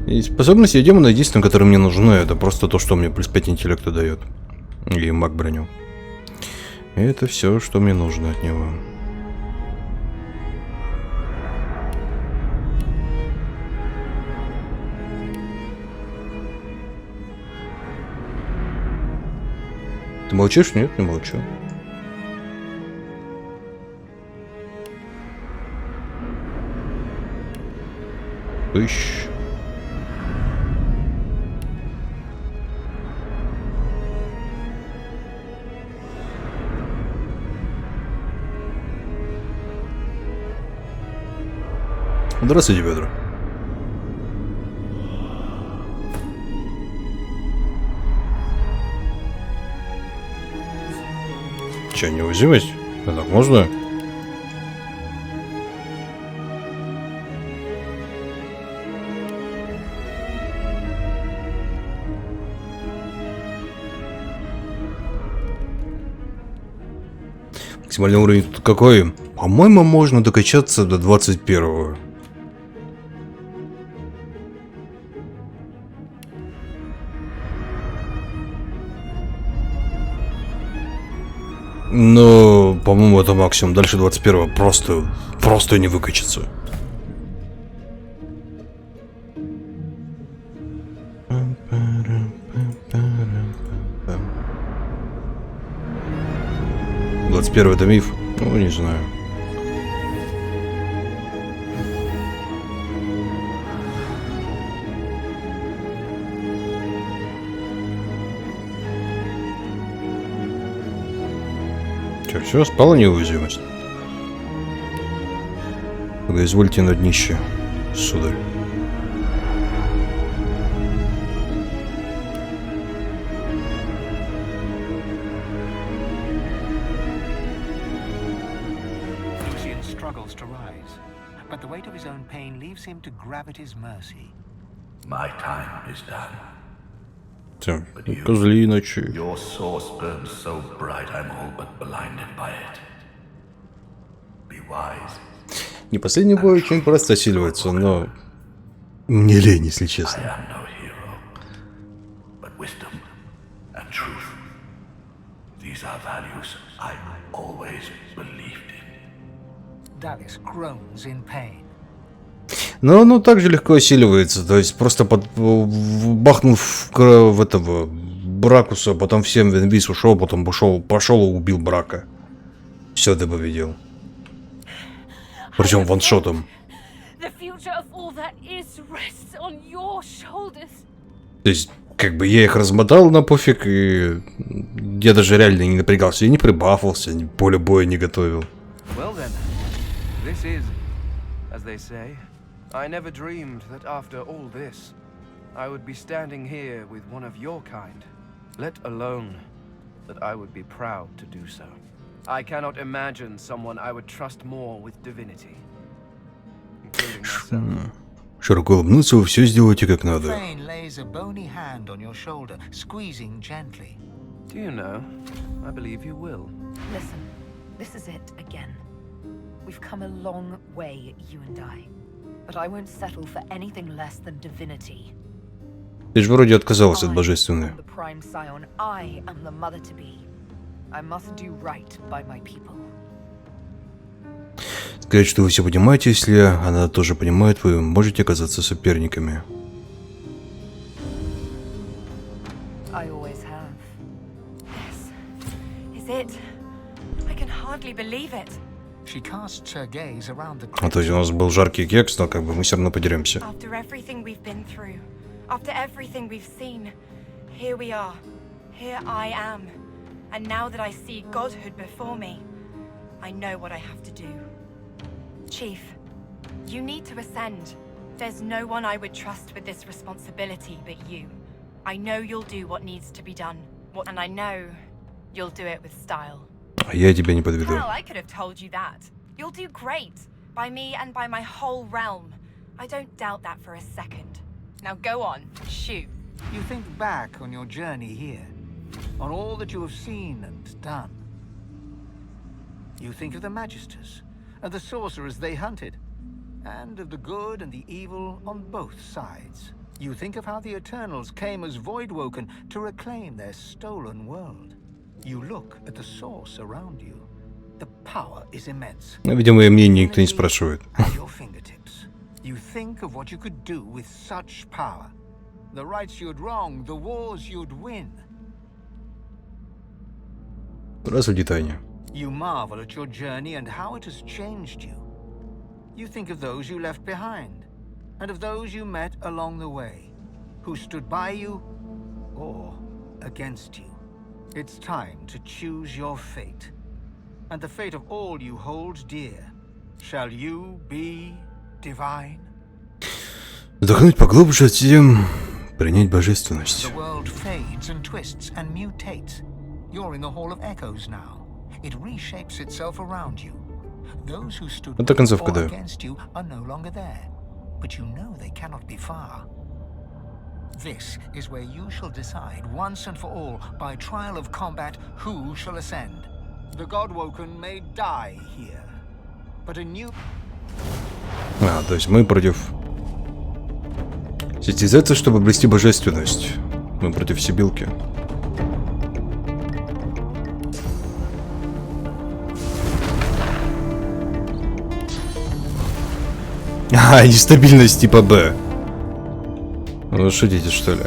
И способности демона единственное, которое мне нужно, это просто то, что мне плюс 5 интеллекта дает. И маг броню. И это все, что мне нужно от него. Ты молчишь? Нет, не молчу. Тыщ. Здравствуйте, Петр. Че, неуязвимость? А так можно? Максимальный уровень тут какой? По-моему, можно докачаться до 21-го. Но, по-моему, это максимум. Дальше 21-го просто не выкачаться. «21-й» — это миф? Ну, не знаю. Че, все, спала неуязвимость? Тогда извольте на днище, сударь. Struggles to rise, but the weight of his own pain leaves him to gravity's mercy. My time is done. Козли ночи. Your source burns so bright I'm all but blinded by it. Be wise. Не последний бой очень просто осиливается, но мне лень, если I честно. am no hero, but wisdom and truth. These are values I always believed in. Dallas groans in pain. Но оно также легко осиливается, то есть просто бахнул в этого Бракуса, потом всем Винвиз ушел, потом пошел и убил Брака. Все, ты победил. Причем ваншотом. То есть, как бы я их размотал на пофиг, и я даже реально не напрягался, я не прибафался, поле боя не готовил. Well then, this is, as they say, I never dreamed that after all this, I would be standing here with one of your kind, let alone that I would be proud to do so. I cannot imagine someone I would trust more with divinity, including myself. Широко улыбнуться, вы все сделаете как надо. Thane lays a bony hand on your shoulder, squeezing gently. Do you know, I believe you will. Listen, this is it again. We've come a long way, you and I. But I won't settle for anything less than divinity. Ты же вроде отказалась от божественной. The prime scion, I am the mother to be. I must do right by my people. Сказать, что вы все понимаете, если она тоже понимает, вы можете оказаться соперниками. I always have. This is it. I can hardly believe it. She casts her gaze around the А то есть у нас был жаркий кекс, но как бы мы все равно подеремся. After everything we've been through, after everything we've seen, here we are. Here I am. And now that I see godhood before me, I know what I have to do. Chief, you need to ascend. There's no one I would trust with this responsibility but you. I know you'll do what needs to be done, and I know you'll do it with style. А я тебя не подведу. Hell, I could have told you that. You'll do great. By me and by my whole realm. I don't doubt that for a second. Now go on, shoot. You think back on your journey here, on all that you have seen and done. You think of the Magisters, and the sorcerers they hunted, and of the good and the evil on both sides. You think of how the Eternals came as Voidwoken to reclaim their stolen world. You look at the source around you. The power is immense. Видимо, и мнение никто не спрашивает. At your fingertips. You think of what you could do with such power. The rights you'd wrong, the wars you'd win. Здравствуйте, Таня. You marvel at your journey and how it has changed you. You think of those you left behind, and of those you met along the way, who stood by you or against you. It's time to choose your fate, and the fate of all you hold dear. Shall you be divine? Вдохнуть поглубже, а затем принять божественность. The world fades and twists and mutates. You're in the Hall of Echoes now. It reshapes itself around you. Those who stood Это концовка, да. against you are no longer there, but you know they cannot be far. This is where you shall decide once and for all, by trial of combat, who shall ascend. The Godwoken may die here, but a new... А, то есть мы против... Состязаться, чтобы обрести божественность. Мы против Сибилки. А, нестабильность типа Б. Вы шутите, что ли?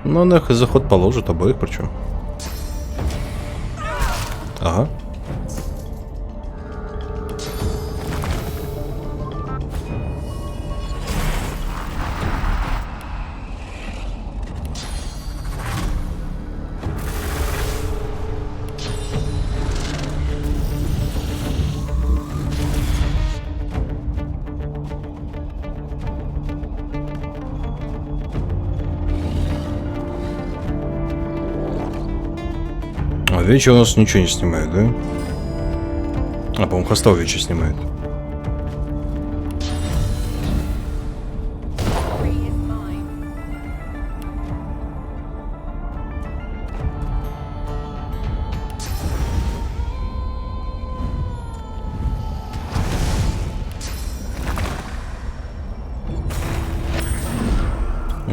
Ну, на их заход положит обоих, причем. Ага. Вечер у нас ничего не снимает, да? А, по-моему, Хостел вечер снимает.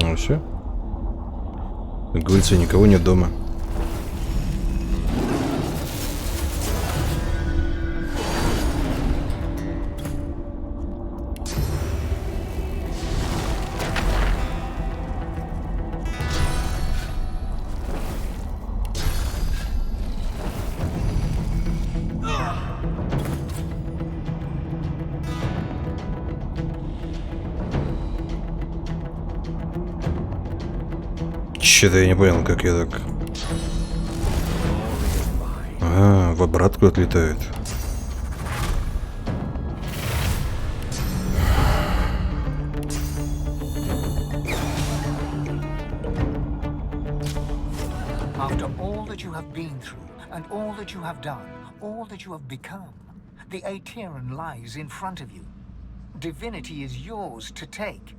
Ну все. Как говорится, никого нет дома. Что-то я не понял, как я так... А, в обратку отлетает. After all that you have been through, and all that you have done, all that you have become, the Aeteran lies in front of you. Divinity is yours to take.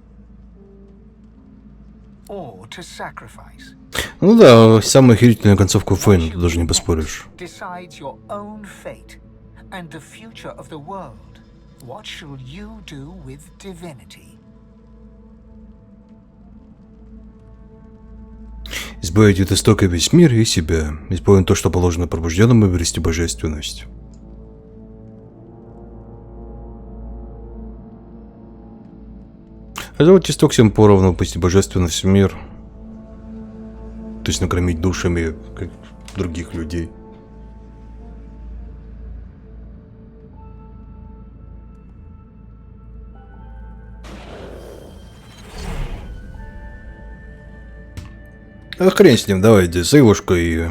Or to sacrifice. Ну да, самая охерительная концовка Фейна, ты даже не поспоришь. Decides your own fate and the future of the world. What shall you do with divinity? Избавить от истока весь мир и себя. Исполнить то, что положено пробужденному, и выразить божественность. А вот исток всем поровну, выпустить божественность в мир. То есть накормить душами как других людей. А хрен с ним, давай, иди, сейвушка и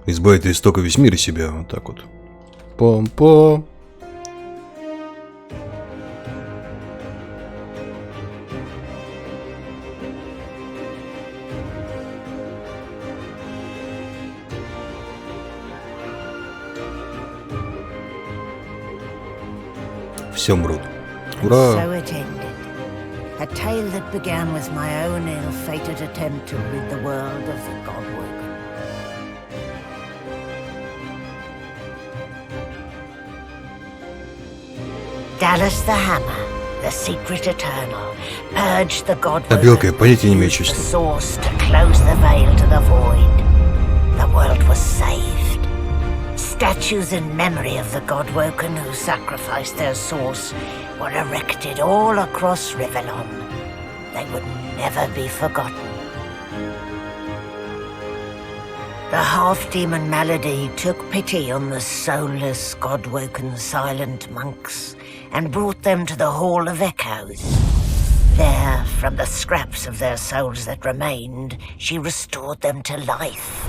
избавить от истока весь мир и себя. Вот так вот. Пом-пом. Все мрут. Ура! So it ended. A tale that began with my own ill-fated attempt to rid the world of the godwoken. Dallas the Hammer, the secret eternal, purged the godwoken. Белка, я понятия не имею, честно. The source to close the veil to the void. The world was saved. Statues in memory of the godwoken who sacrificed their source were erected all across Rivellon. They would never be forgotten. The half-demon Malady took pity on the soulless, godwoken silent monks and brought them to the Hall of Echoes. There, from the scraps of their souls that remained, she restored them to life.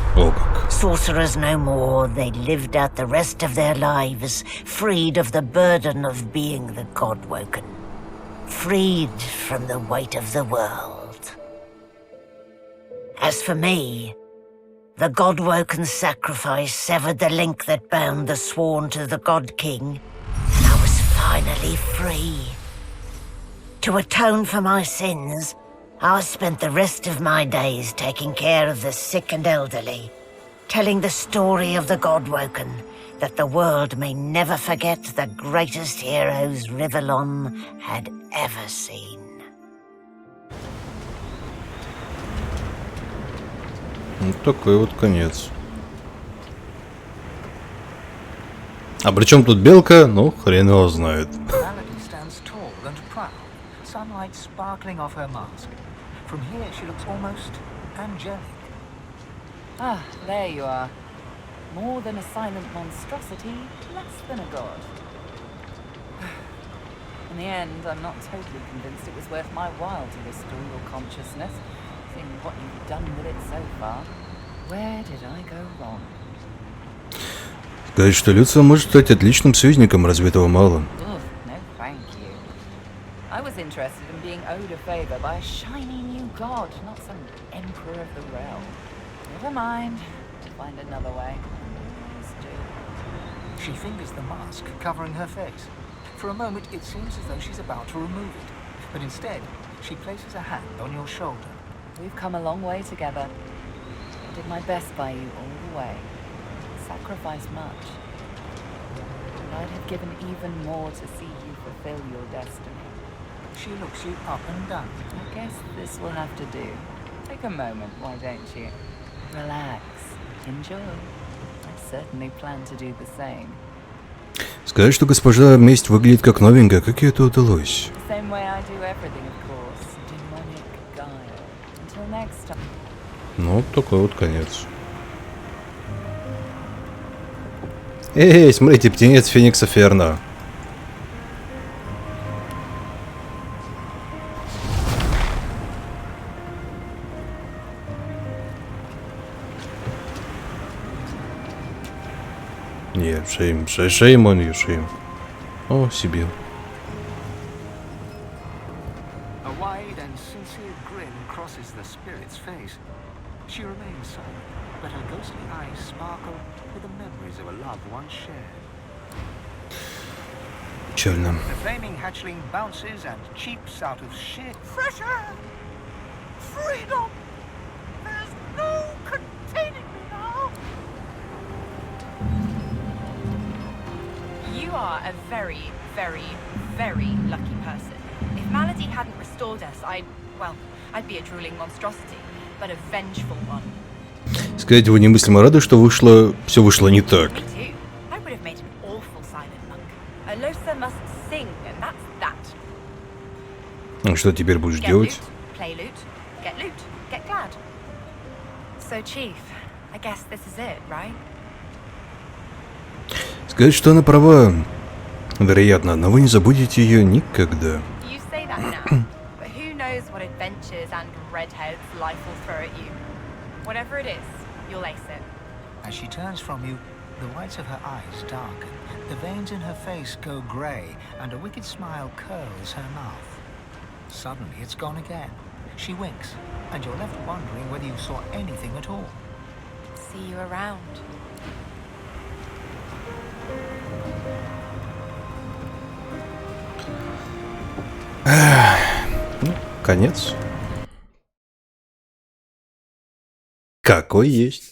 Sorcerers no more, they lived out the rest of their lives, freed of the burden of being the godwoken. Freed from the weight of the world. As for me, the godwoken sacrifice severed the link that bound the sworn to the God King, and I was finally free. To atone for my sins, I spent the rest of my days taking care of the sick and elderly, telling the story of the godwoken, that the world may never forget the greatest heroes Rivellon had ever seen. Вот такой вот конец. А при чем тут белка? Ну, хрен его знает. Sunlight sparkling off her mask. From here she looks almost angelic. Ah, there you are. More than a silent monstrosity, less than a god. In the end, I'm not totally convinced it was worth my while to restore your consciousness, seeing what you've done with it so far. Where did I go wrong? Сказать, что Люция может стать отличным союзником, разве этого мало? No, thank you. I was interested in being owed a favor by a shiny new god, not some emperor of the realm. Never mind. I'll find another way. She fingers the mask covering her face. For a moment, it seems as though she's about to remove it. But instead, she places a hand on your shoulder. We've come a long way together. I did my best by you all the way. Sacrificed much. And I'd have given even more to see you fulfill your destiny. She looks you up and down. I guess this will have to do. Take a moment, why don't you? Relax. Enjoy. I certainly plan to do the same. Сказать, что госпожа месть выглядит как новенькая, как ей это удалось? The same way I do everything, of course. Demonic guile. Until next time. Ну, вот такой вот конец. Эй, смотрите, птенец Феникса Ферна. Нет, shame on you, shame. О, Сибил. A wide and sincere grin crosses the spirit's face. She remains silent, but her ghostly eyes sparkle with the memories of a love once shared. Печально. The flaming hatchling bounces and cheeps out of sheer fresh air. Freedom! There's no containing me now! You are a very, very, very lucky person. If Malady hadn't restored us, I'd be a drooling monstrosity, but a vengeful one. Сказать, вы немыслимо рады, что все вышло не так. Me too. I would have made an awful silent monk. A Losa must sing, and that's that. А что теперь будешь делать? Loot, play loot, get glad. So, Chief, I guess this is it, right? Сказать, что она права. Вероятно, но вы не забудете ее никогда. You say that now, but who knows what adventures and redheads life will throw at you. Whatever it is, you'll ace it. As she turns from you, the whites of her eyes darken, the veins in her face go grey, and a wicked smile curls her mouth. Suddenly, it's gone again. She winks, and you're left wondering whether you saw anything at all. See you around. Конец. Какой есть.